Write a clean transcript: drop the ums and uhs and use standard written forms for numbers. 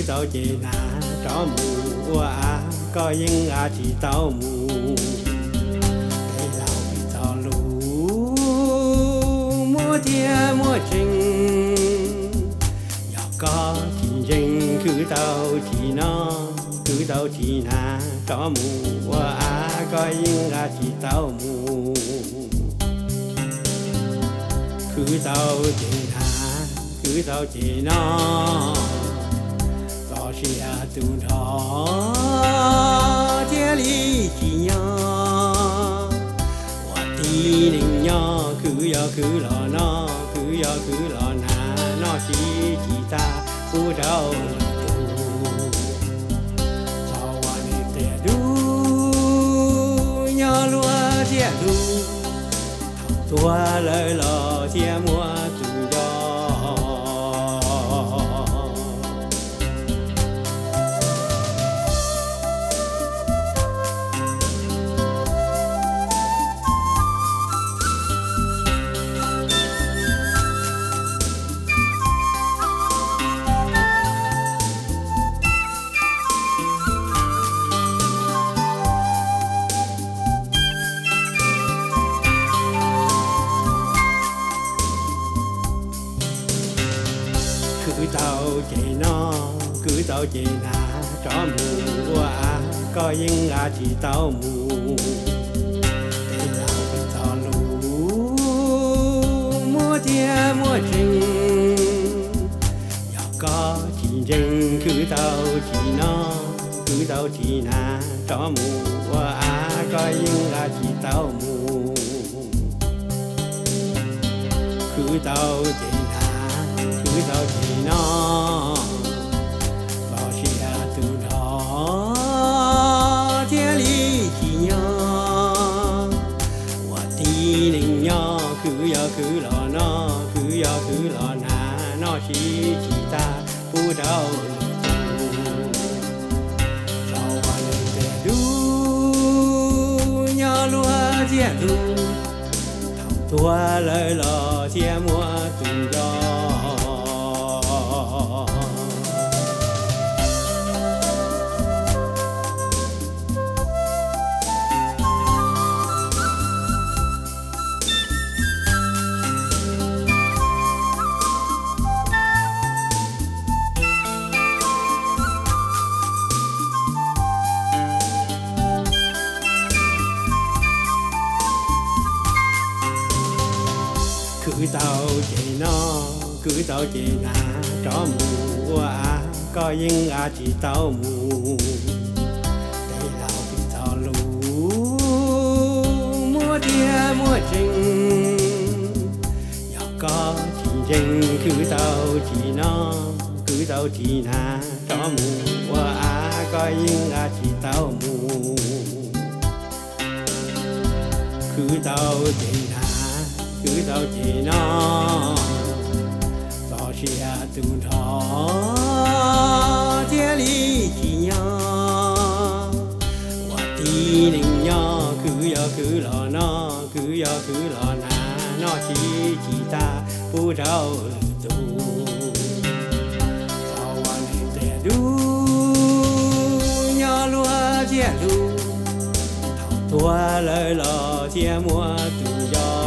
tàu chế na cho mù à có những chỉ tàu mù để lão bị tàu lù mua tia mua trình giàu có chính trình cứ tàu chỉ nó cứ tàu chỉ na cho mù à có những chỉ tàu mù cứ tàu chế na cứ tàu chế nó tao chỉ tu thọ thiên lý chỉ nhau, tôi đi ninh nhau cứ lo nó cứ lo na nó chỉ ta phụ đầu tu, sao anh để du nhau lúa thiên du, tua lời lo thiên mua tu do. Cứ tàu chế na cho mù à có những chỉ tàu mù để lão bị tàu lù mua tia mua trình giàu có chính trình cứ tàu chỉ na cho mù à có những chỉ tàu mù cứ tàu chế nó thiên lý chỉ nhau, tôi đi ninh nhau cứ lo nó cứ lo na nó chỉ ta phụ đầu sao anh để du nhau lúa thiên du thằng tua lời lo thiên mua tu do. Cứ tàu chế na cho mù à có những chỉ tàu mù để lão bị tàu lù mua tia mua trình giàu có chính trình cứ tàu chỉ na cho mù à có những chỉ tàu mù cứ tàu chế nó chỉ tu thọ thiên lý chỉ nhau, tôi đi ninh nhau cứ lo nó cứ lo na nó chỉ ta phụ đầu tu, sao anh để du nhau lúa thiên du, tua lời lo thiên mua tu do.